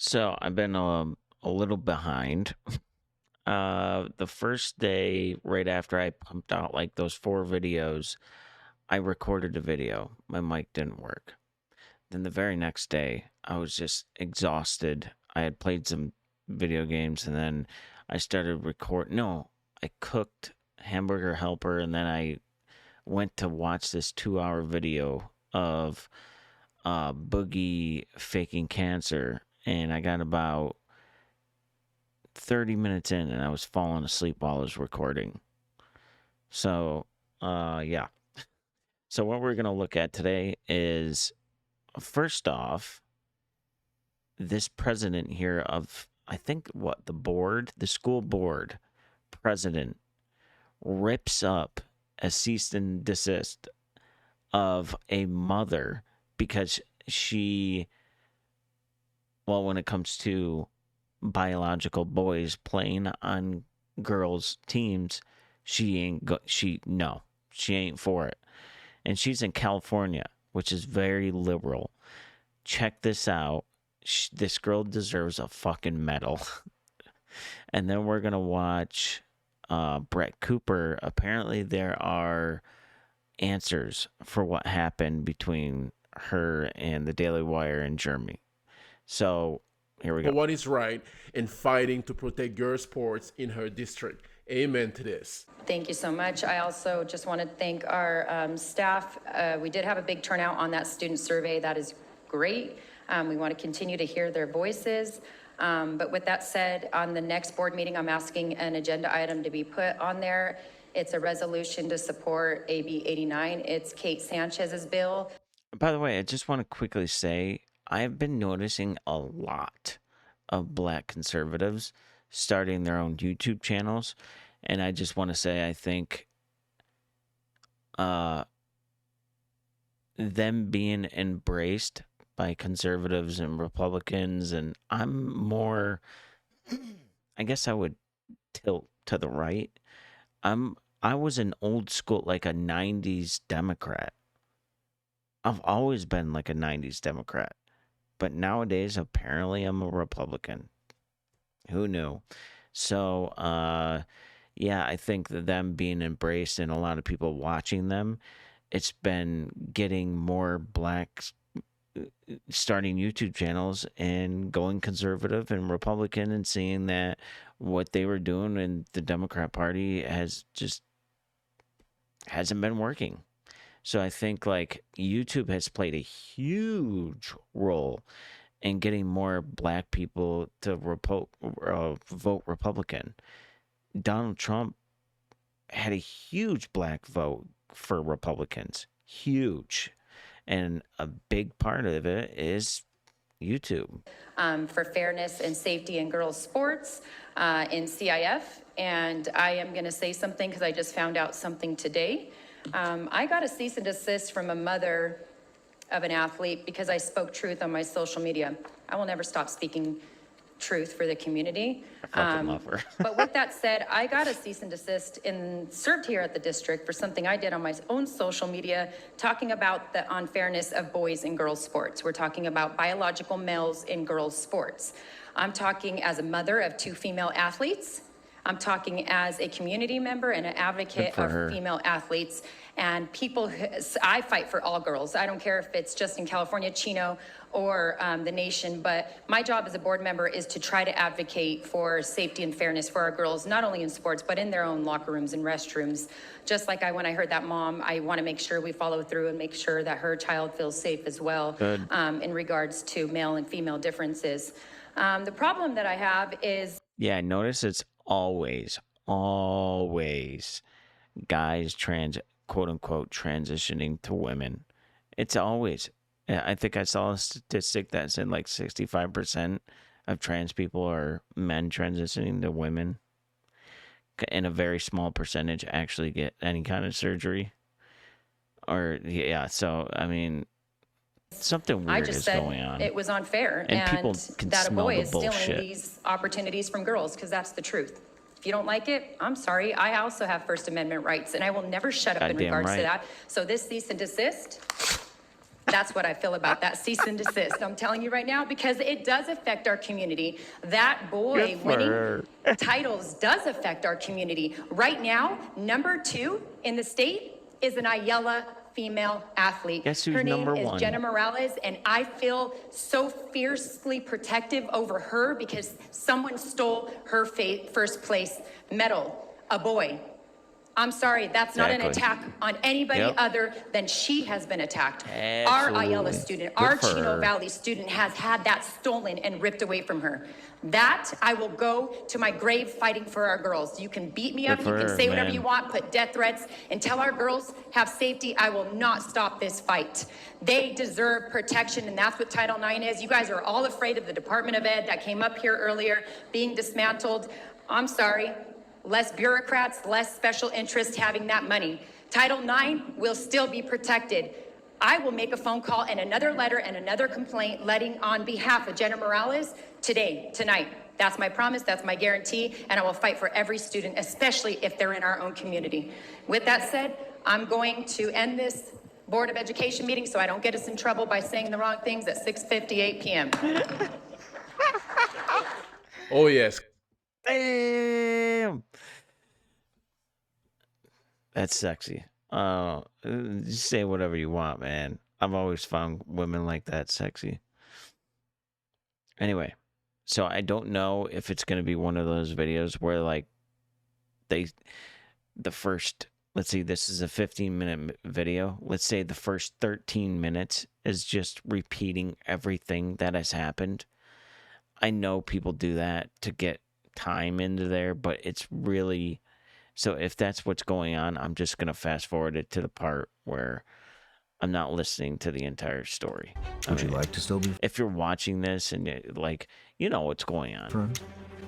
So I've been a little behind. The first day, right after I pumped out like those 4 videos, I recorded a video. My mic didn't work. Then the very next day, I was just exhausted. I had played some video games and then I started recording. No, I cooked Hamburger Helper and then I went to watch this 2-hour video of Boogie faking cancer. And I got about 30 minutes in and I was falling asleep while I was recording. So, yeah. So, what we're going to look at today is first off, this president here of, I think, what, the school board president rips up a cease and desist of a mother because when it comes to biological boys playing on girls' teams, she ain't for it. And she's in California, which is very liberal. Check this out. This girl deserves a fucking medal. And then we're going to watch Brett Cooper. Apparently there are answers for what happened between her and the Daily Wire in Germany. So here we go. For what is right and fighting to protect girls' sports in her district. Amen to this. Thank you so much. I also just want to thank our staff. We did have a big turnout on that student survey. That is great. We want to continue to hear their voices. But with that said, on the next board meeting, I'm asking an agenda item to be put on there. It's a resolution to support AB 89. It's Kate Sanchez's bill. By the way, I just want to quickly say I've been noticing a lot of black conservatives starting their own YouTube channels. And I just want to say, I think them being embraced by conservatives and Republicans, and I'm more, I guess I would tilt to the right. I was an old school, like a 90s Democrat. I've always been like a 90s Democrat. But nowadays, apparently, I'm a Republican. Who knew? So, yeah, I think that them being embraced and a lot of people watching them, it's been getting more blacks starting YouTube channels and going conservative and Republican and seeing that what they were doing in the Democrat Party hasn't been working. So I think like YouTube has played a huge role in getting more black people to vote Republican. Donald Trump had a huge black vote for Republicans. Huge. And a big part of it is YouTube. For fairness and safety in girls' sports in CIF. And I am going to say something because I just found out something today. I got a cease and desist from a mother of an athlete because I spoke truth on my social media. I will never stop speaking truth for the community. I fucking love her. But with that said, I got a cease and desist and served here at the district for something I did on my own social media, talking about the unfairness of boys and girls sports. We're talking about biological males in girls sports. I'm talking as a mother of 2 female athletes. I'm talking as a community member and an advocate of female athletes and people. I fight for all girls. I don't care if it's just in California, Chino, or the nation, but my job as a board member is to try to advocate for safety and fairness for our girls, not only in sports, but in their own locker rooms and restrooms. Just like when I heard that mom, I want to make sure we follow through and make sure that her child feels safe as well. In regards to male and female differences. The problem that I have is... Yeah, notice it's always guys quote unquote transitioning to women. It's always. I think I saw a statistic that said like 65% of trans people are men transitioning to women, and a very small percentage actually get any kind of surgery. Or yeah, so I mean, something weird is going on. It was unfair, and people can that a smell boy the is bullshit. stealing these opportunities from girls, because that's the truth. If you don't like it, I'm sorry. I also have First Amendment rights, and I will never shut up in regards to that. So this cease and desist, That's what I feel about that cease and desist. I'm telling you right now, because it does affect our community. That boy Good for winning her. titles does affect our community. Right now, number 2 in the state is an Ayala female athlete. Guess who's Her name number is 1? Jenna Morales, and I feel so fiercely protective over her because someone stole her first place medal, a boy. I'm sorry, that's not an Exactly. attack on anybody Yep. other than she has been attacked. Our Ayala Absolutely. student, Good our for Chino her. Valley student has had that stolen and ripped away from her. That, I will go to my grave fighting for our girls. You can beat me Good up, you for can her, say whatever man. you want, put death threats. Until our girls have safety, I will not stop this fight. They deserve protection, and that's what Title IX is. You guys are all afraid of the Department of Ed that came up here earlier being dismantled. I'm sorry. Less bureaucrats, less special interests having that money. Title IX will still be protected. I will make a phone call and another letter and another complaint letting on behalf of Jenna Morales today, tonight. That's my promise, that's my guarantee, and I will fight for every student, especially if they're in our own community. With that said, I'm going to end this Board of Education meeting so I don't get us in trouble by saying the wrong things at 6:58 p.m. Oh, yes. Damn. That's sexy. Just say whatever you want, man. I've always found women like that sexy. Anyway, so I don't know if it's going to be one of those videos where like the first, let's see, this is a 15-minute video. Let's say the first 13 minutes is just repeating everything that has happened. I know people do that to get time into there, but it's really, so if that's what's going on, I'm just going to fast forward it to the part where I'm not listening to the entire story. Would you like to still be If you're watching this and like, you know what's going on. friends?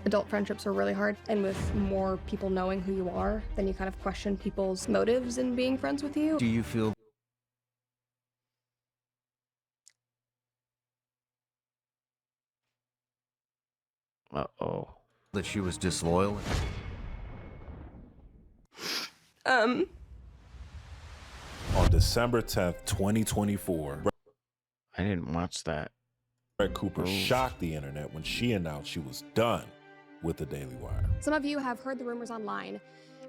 Adult friendships are really hard, and with more people knowing who you are, then you kind of question people's motives in being friends with you. Do you feel Uh-oh. that she was disloyal? Um, On December 10th, 2024, I didn't watch that. Brett Cooper Oof. shocked the internet when she announced she was done with the Daily Wire. some of you have heard the rumors online,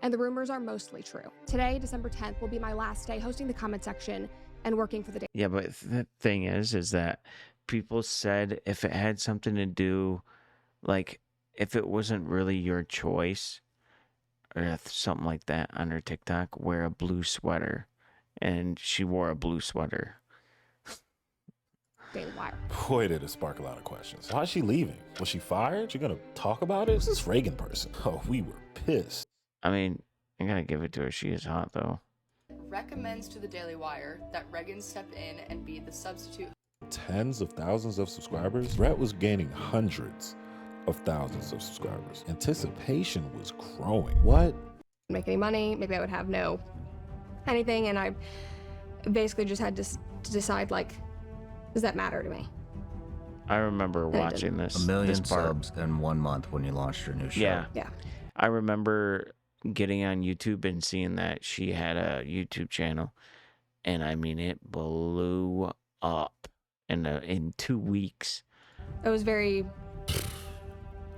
and the rumors are mostly true. Today, December 10th, will be my last day hosting the comment section and working for the day. Yeah, but the thing is that people said if it had something to do, like, if it wasn't really your choice or something like that on her TikTok, wear a blue sweater. And she wore a blue sweater. Daily Wire. Boy, did it spark a lot of questions. Why is she leaving? Was she fired? She gonna talk about it? Who's this Reagan person? Oh, we were pissed. I mean, I gotta give it to her. She is hot, though. Recommends to the Daily Wire that Reagan step in and be the substitute. Tens of thousands of subscribers. Brett was gaining hundreds of thousands of subscribers. Anticipation was growing. What? Make any money, maybe I would have no anything, and I basically just had to decide, like, does that matter to me? I remember didn't. watching this. A million this part. subs in 1 month when you launched your new show. Yeah. Yeah. I remember getting on YouTube and seeing that she had a YouTube channel. And I mean, it blew up in 2 weeks. It was very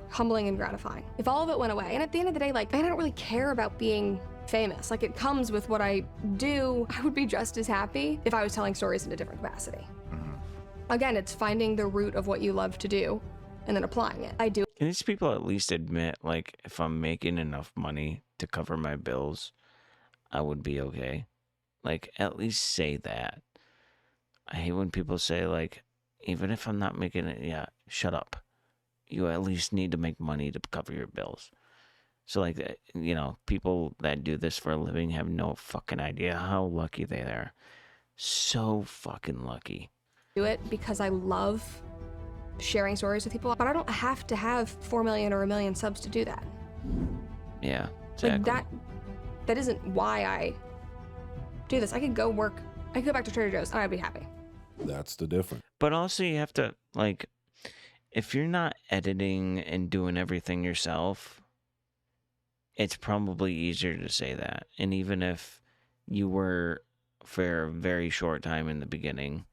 humbling and gratifying. If all of it went away, and at the end of the day, like, I don't really care about being famous. Like, it comes with what I do. I would be just as happy if I was telling stories in a different capacity. Again, it's finding the root of what you love to do and then applying it. I do Can these people at least admit, like, if I'm making enough money to cover my bills, I would be okay? Like, at least say that. I hate when people say, like, even if I'm not making it, yeah, shut up. You at least need to make money to cover your bills. So, like, you know, people that do this for a living have no fucking idea how lucky they are. So fucking lucky. it because I love sharing stories with people, but I don't have to have 4 million or 1 million subs to do that. Yeah, exactly. Like, that isn't why I do this. I could go work, I could go back to Trader Joe's and I'd be happy. That's the difference. But also you have to, like, if you're not editing and doing everything yourself, it's probably easier to say that. And even if you were for a very short time in the beginning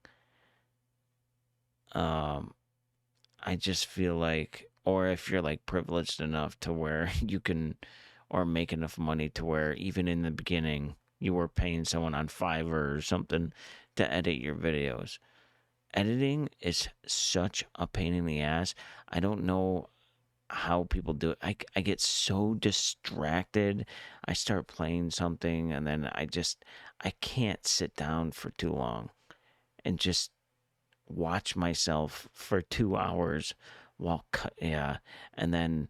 I just feel like, or if you're like privileged enough to where you can, or make enough money to where even in the beginning you were paying someone on Fiverr or something to edit your videos. Editing is such a pain in the ass. I don't know how people do it. I get so distracted. I start playing something and then I can't sit down for too long and just watch myself for 2 hours while yeah, and then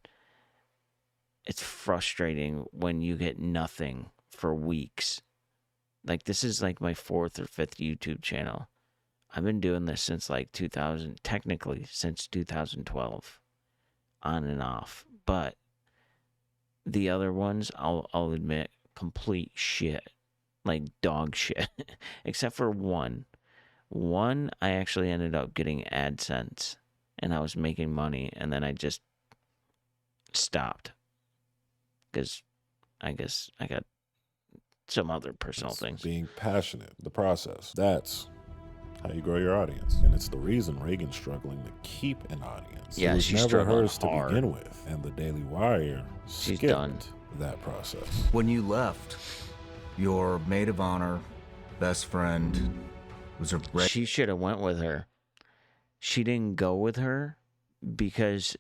it's frustrating when you get nothing for weeks. Like this is like my fourth or fifth YouTube channel. I've been doing this since like 2000, technically since 2012, on and off. But the other ones, I'll admit, complete shit, like dog shit, except for one. One, I actually ended up getting AdSense, and I was making money, and then I just stopped because I guess I got some other personal It's things. being passionate, the process. That's how you grow your audience. And it's the reason Reagan's struggling to keep an audience. Yeah, it was she's never struggling hers to hard. begin with. And the Daily Wire She's skipped done. that process. When you left, your maid of honor, best friend, was a She should have went with her. She didn't go with her because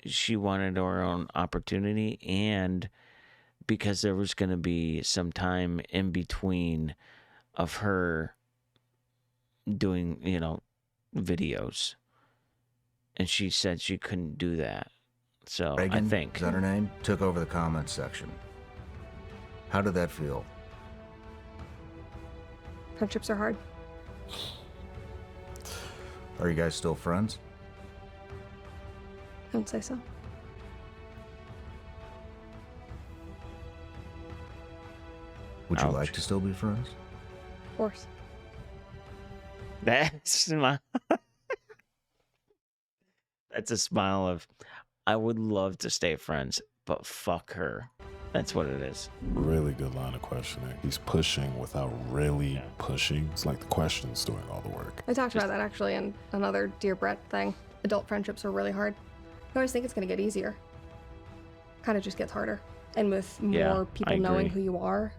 she wanted her own opportunity and because there was going to be some time in between of her doing, videos. And she said she couldn't do that. So Reagan, I think is that her name? Took over the comments section. How did that feel? Friendships are hard. Are you guys still friends? I would say so. Would you Ouch. like to still be friends? Of course. that's that's a smile of, I would love to stay friends, but fuck her. That's what it is. Really good line of questioning. He's pushing without really pushing. It's like the question's doing all the work. I talked about that actually in another Dear Brett thing. Adult friendships are really hard. You always think it's going to get easier. Kind of just gets harder. And with more Yeah, people I knowing agree. who you are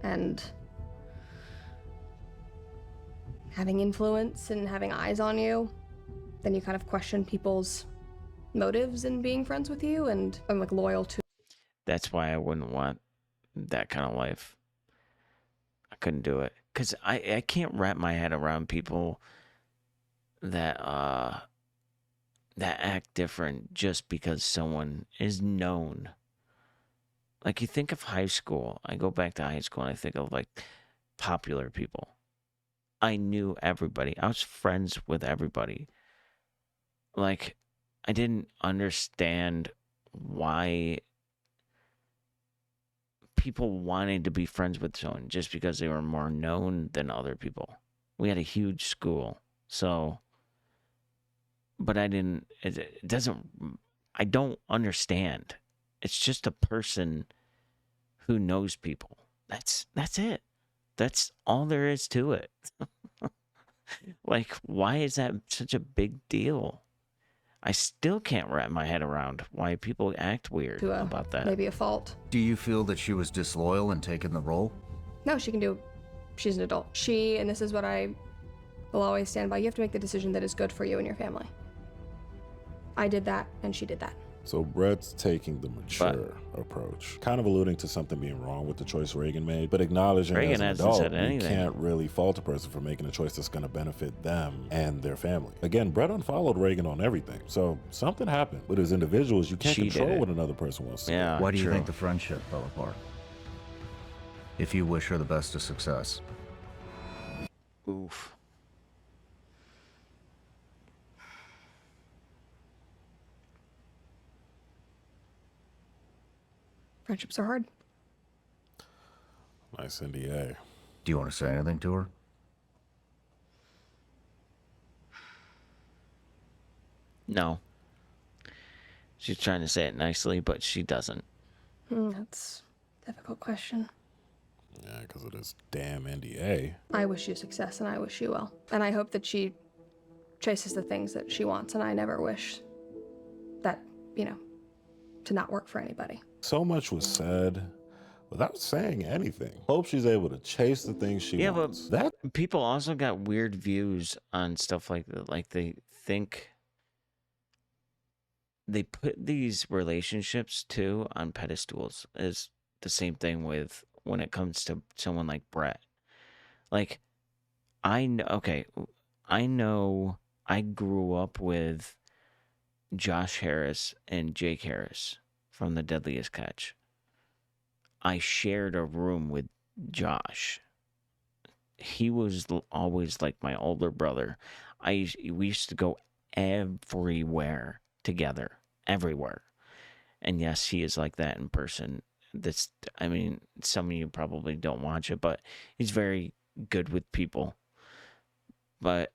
and having influence and having eyes on you, then you kind of question people's motives in being friends with you and I'm like loyal to. That's why I wouldn't want that kind of life. I couldn't do it because I can't wrap my head around people that that act different just because someone is known. Like you think of high school. I go back to high school and I think of like popular people. I knew everybody. I was friends with everybody. Like I didn't understand why people wanted to be friends with someone just because they were more known than other people. We had a huge school, so, but I didn't, it doesn't, I don't understand. It's just a person who knows people. That's it. That's all there is to it. Like, why is that such a big deal? I still can't wrap my head around why people act weird To about that. maybe a fault. Do you feel that she was disloyal in taking the role? No, she can do. She's an adult. And this is what I will always stand by. You have to make the decision that is good for you and your family. I did that, and she did that. So Brett's taking the mature approach, kind of alluding to something being wrong with the choice Reagan made, but acknowledging Reagan as an hasn't adult, said you anything. can't really fault a person for making a choice that's going to benefit them and their family. Again, Brett unfollowed Reagan on everything, so something happened. But as individuals, you can't She did control it. what another person wants to Yeah. do. Why do you true. think the friendship fell apart? If you wish her the best of success. Oof. Friendships are hard. Nice NDA. Do you want to say anything to her? No. She's trying to say it nicely, but she doesn't. That's a difficult question. Yeah, because of this damn NDA. I wish you success, and I wish you well. And I hope that she chases the things that she wants, and I never wish that, to not work for anybody. So much was said without saying anything. Hope she's able to chase the things she Yeah, wants. but people also got weird views on stuff like that. Like they think they put these relationships too on pedestals. Is the same thing with when it comes to someone like Brett. Like I know I grew up with Josh Harris and Jake Harris from The Deadliest Catch. I shared a room with Josh. He was always like my older brother. We used to go everywhere together, everywhere. And yes, he is like that in person. Some of you probably don't watch it, but he's very good with people. But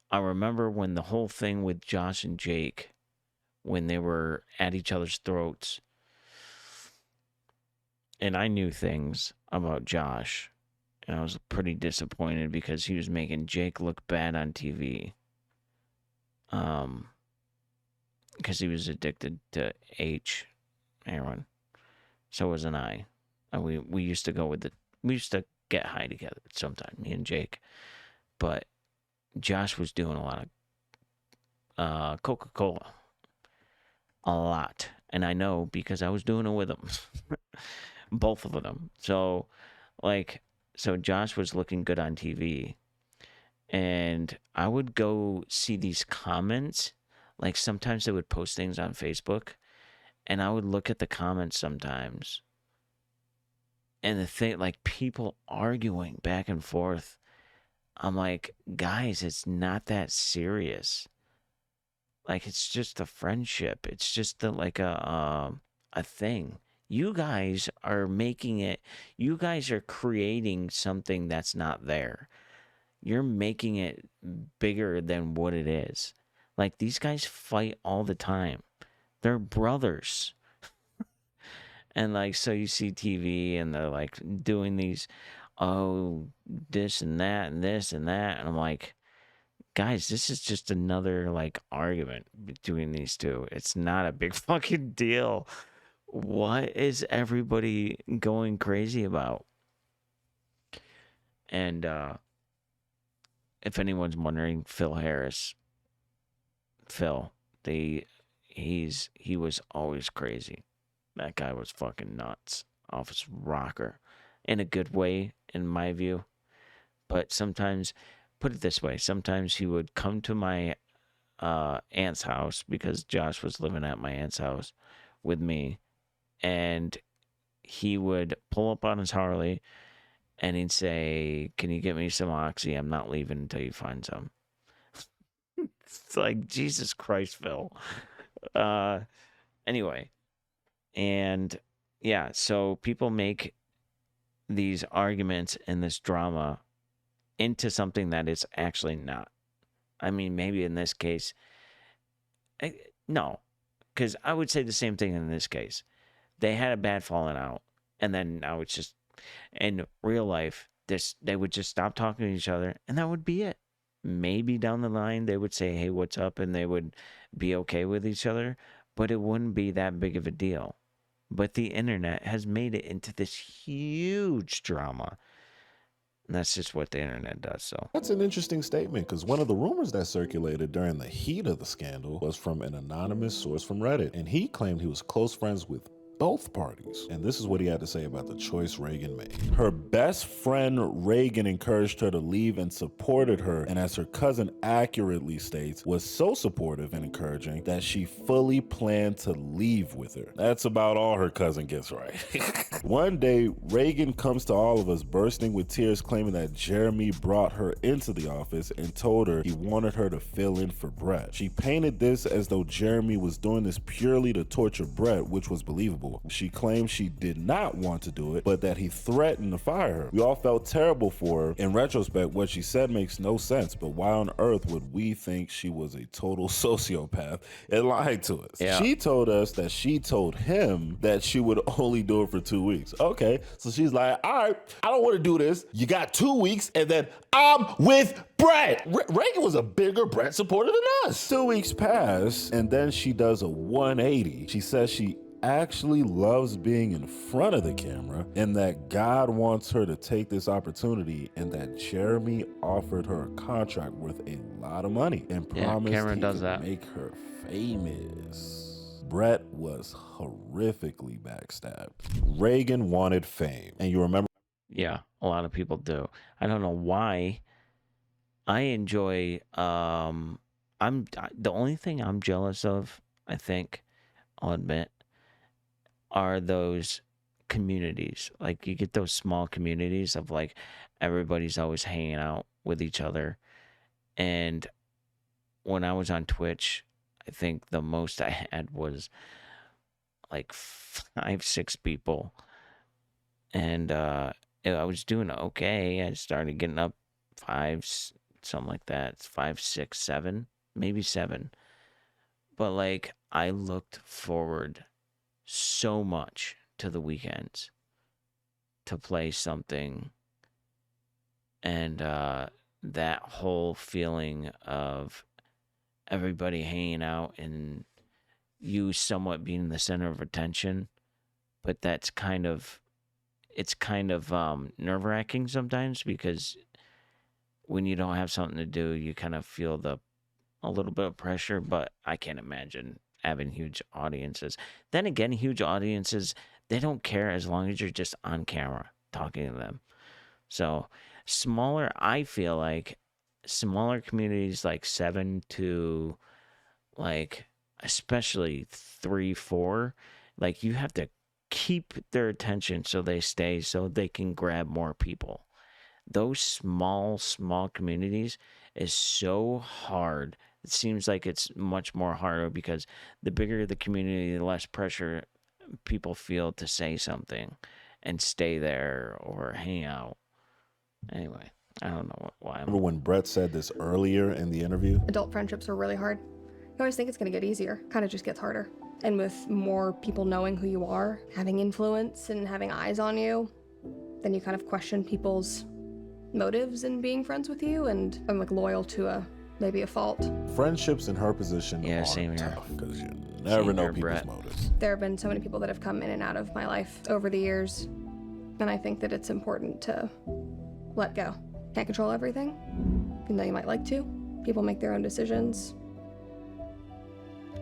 I remember when the whole thing with Josh and Jake, when they were at each other's throats, and I knew things about Josh, and I was pretty disappointed because he was making Jake look bad on TV. Because he was addicted to heroin. So wasn't I. We used to we used to get high together sometime, me and Jake. But Josh was doing a lot of Coca-Cola. A lot. And I know because I was doing it with him. Both of them. So Josh was looking good on TV. And I would go see these comments. Like sometimes they would post things on Facebook. And I would look at the comments sometimes. And the thing, like people arguing back and forth. I'm like, guys, it's not that serious. Like, it's just a friendship. It's just a thing. You guys are making it, you guys are creating something that's not there. You're making it bigger than what it is. Like, these guys fight all the time. They're brothers. And, like, so you see TV and they're, like, doing these, this and that and this and that. And I'm like, guys, this is just another, like, argument between these two. It's not a big fucking deal. What is everybody going crazy about? And if anyone's wondering, Phil Harris, he was always crazy. That guy was fucking nuts, off his rocker, in a good way, in my view. But sometimes, put it this way, sometimes he would come to my aunt's house, because Josh was living at my aunt's house with me, and he would pull up on his Harley and he'd say, "Can you get me some Oxy? I'm not leaving until you find some." It's like, Jesus Christ, Phil. Anyway, and yeah, so people make these arguments and this drama into something that it's actually not. I mean, maybe in this case, no, because I would say the same thing in this case. They had a bad falling out, and then now it's just, in real life, they would just stop talking to each other, and that would be it. Maybe down the line, they would say, "Hey, what's up?" and they would be okay with each other, but it wouldn't be that big of a deal. But the internet has made it into this huge drama. And that's just what the internet does, so. That's an interesting statement, because one of the rumors that circulated during the heat of the scandal was from an anonymous source from Reddit, and he claimed he was close friends with both parties. And this is what he had to say about the choice Reagan made. Her best friend Reagan encouraged her to leave and supported her, and as her cousin accurately states, was so supportive and encouraging that she fully planned to leave with her. That's about all her cousin gets right. One day, Reagan comes to all of us bursting with tears, claiming that Jeremy brought her into the office and told her he wanted her to fill in for Brett. She painted this as though Jeremy was doing this purely to torture Brett, which was believable, school. She claimed she did not want to do it, but that he threatened to fire her. We all felt terrible for her. In retrospect, what she said makes no sense, but why on earth would we think she was a total sociopath and lied to us? Yeah. She told us that she told him that she would only do it for 2 weeks. Okay, so she's like, all right, I don't want to do this. You got 2 weeks, and then I'm with Brett. Reagan was a bigger Brett supporter than us. 2 weeks pass, and then she does a 180. She says she actually loves being in front of the camera and that God wants her to take this opportunity and that Jeremy offered her a contract worth a lot of money and promised Cameron he does could that. make her famous. Brett was horrifically backstabbed. Reagan wanted fame. And you remember Yeah, a lot of people do. I don't know why. I enjoy the only thing I'm jealous of, I think, I'll admit, are those communities. Like you get those small communities of like everybody's always hanging out with each other. And when I was on Twitch, I think the most I had was like 5-6 people. And I was doing okay. I started getting up 5, something like that. 5, 6, 7, maybe 7. But like I looked forward so much to the weekends to play something, and that whole feeling of everybody hanging out and you somewhat being the center of attention, but it's kind of nerve-wracking sometimes, because when you don't have something to do, you kind of feel a little bit of pressure. But I can't imagine having huge audiences. Then again, huge audiences, they don't care as long as you're just on camera talking to them. So I feel like smaller communities, like 7 to like especially 3, 4, like you have to keep their attention so they stay, so they can grab more people. Those small communities is so hard. It seems like it's much more harder because the bigger the community, the less pressure people feel to say something and stay there or hang out. Anyway, I don't know why I'm... when Brett said this earlier in the interview? Adult friendships are really hard. You always think it's gonna get easier, kind of just gets harder. And with more people knowing who you are, having influence and having eyes on you, then you kind of question people's motives in being friends with you, and I'm like loyal to maybe a fault. Friendships in her position Yeah, are same here. tough because you never know here, people's Brett. motives. There have been so many people that have come in and out of my life over the years, and I think that it's important to let go. Can't control everything, even though you might like to. People make their own decisions.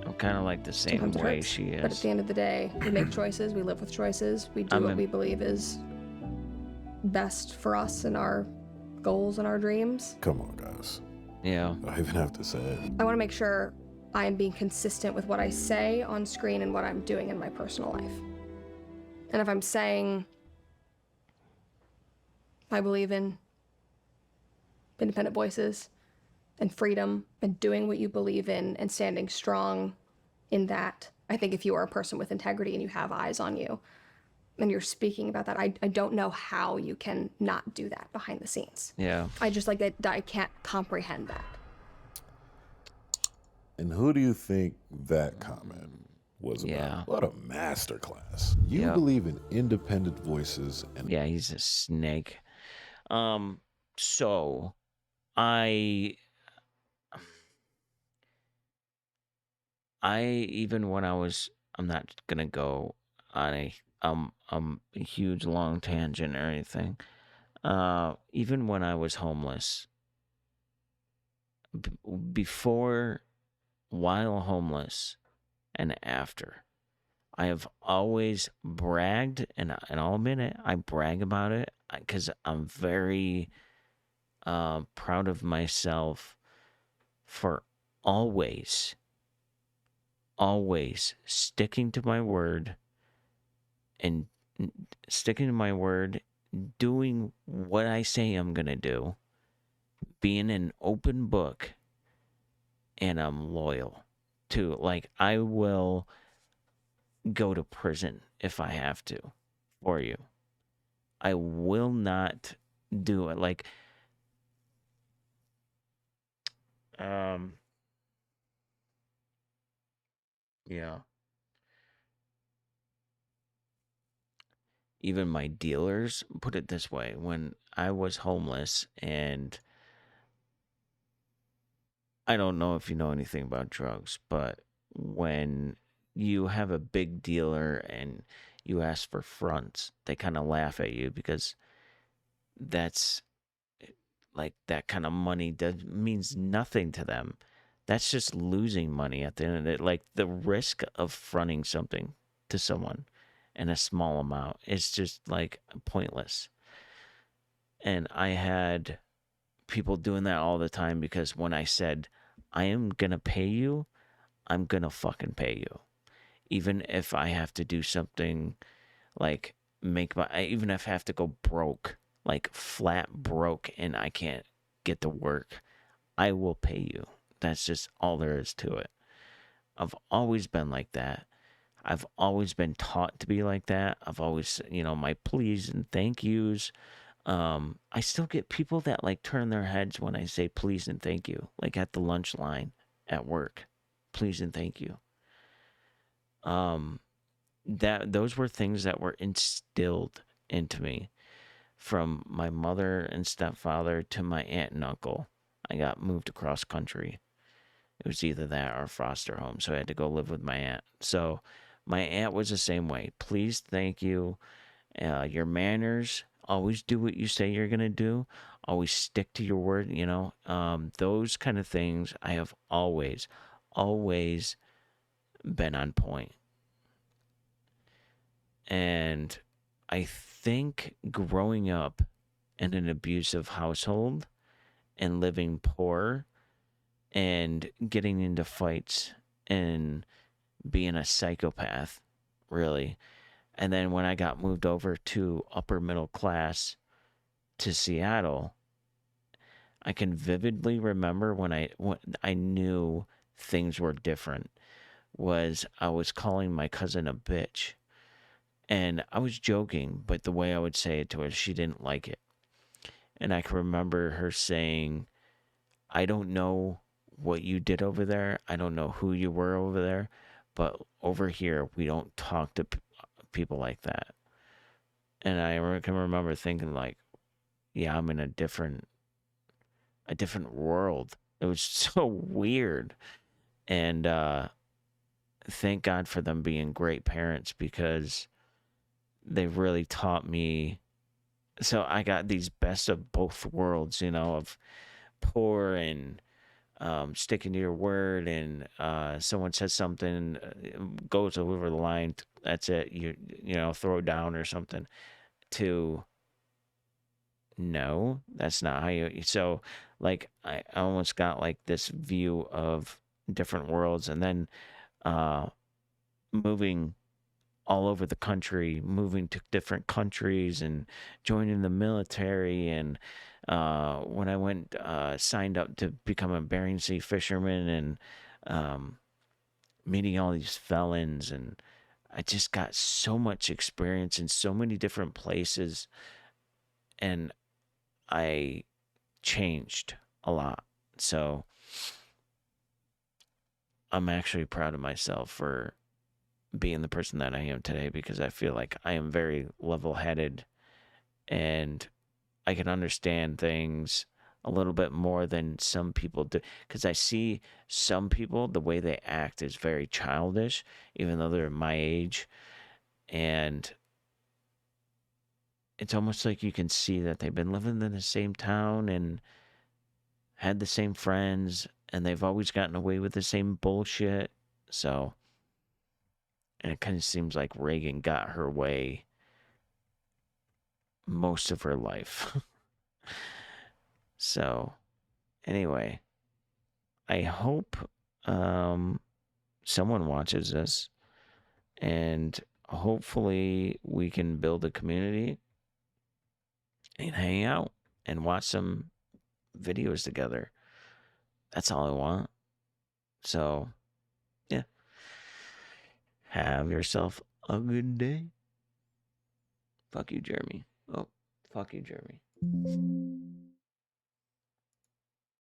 I'm kind of like the same Sometimes it way hurts, she but at is. the end of the day, we make choices, we live with choices, we do what we believe is best for us and our goals and our dreams. Come on, guys. Yeah. I even have to say it. I want to make sure I am being consistent with what I say on screen and what I'm doing in my personal life. And if I'm saying I believe in independent voices and freedom and doing what you believe in and standing strong in that, I think if you are a person with integrity and you have eyes on you and you're speaking about that, I don't know how you can not do that behind the scenes. Yeah. I just like that I can't comprehend that. And who do you think that comment was about? Yeah. What a masterclass. You Yep. believe in independent voices and Yeah, he's a snake. So I even when I'm not gonna go on a huge long tangent or anything. Even when I was homeless, before, while homeless, and after, I have always bragged, and I'll admit it, I brag about it because I'm very proud of myself for always sticking to my word and doing what I say I'm going to do, being an open book, and I'm loyal to, like, I will go to prison if I have to for you. I will not do it. Like, yeah. Even my dealers, put it this way, when I was homeless, and I don't know if you know anything about drugs, but when you have a big dealer and you ask for fronts, they kind of laugh at you because that's like that kind of money means nothing to them. That's just losing money at the end of it. Like the risk of fronting something to someone in a small amount is just like pointless. And I had people doing that all the time because when I said, I am going to pay you, I'm going to fucking pay you. Even if I have to do something like even if I have to go broke, like flat broke, and I can't get to work, I will pay you. That's just all there is to it. I've always been like that. I've always been taught to be like that. I've always, my please and thank yous. I still get people that like turn their heads when I say please and thank you, like at the lunch line at work. Please and thank you. Those were things that were instilled into me from my mother and stepfather to my aunt and uncle. I got moved across country. It was either that or foster home, so I had to go live with my aunt. So my aunt was the same way. Please, thank you. Your manners. Always do what you say you're gonna do. Always stick to your word. Those kind of things. I have always been on point. And I think growing up in an abusive household and living poor and getting into fights and being a psychopath, really. And then when I got moved over to upper middle class to Seattle, I can vividly remember when I knew things were different. Was I was calling my cousin a bitch. And I was joking, but the way I would say it to her, she didn't like it. And I can remember her saying, I don't know what you did over there. I don't know who you were over there. But over here, we don't talk to people like that. And I can remember thinking, like, yeah, I'm in a different world. It was so weird. And thank God for them being great parents because they really taught me. So I got these best of both worlds, of poor and sticking to your word. And someone says something, goes over the line. That's it. Throw down or something. To no, that's not how you. So, like, I almost got like this view of different worlds, and then moving all over the country, moving to different countries and joining the military. And when I went, signed up to become a Bering Sea fisherman and meeting all these felons. And I just got so much experience in so many different places. And I changed a lot. So I'm actually proud of myself for being the person that I am today because I feel like I am very level headed and I can understand things a little bit more than some people do. Because I see some people, the way they act is very childish, even though they're my age. And it's almost like you can see that they've been living in the same town and had the same friends and they've always gotten away with the same bullshit. So, and it kind of seems like Reagan got her way most of her life. So, anyway, I hope someone watches this and hopefully we can build a community and hang out and watch some videos together. That's all I want. So, yeah. Have yourself a good day. Fuck you, Jeremy. Oh, fuck you, Jeremy.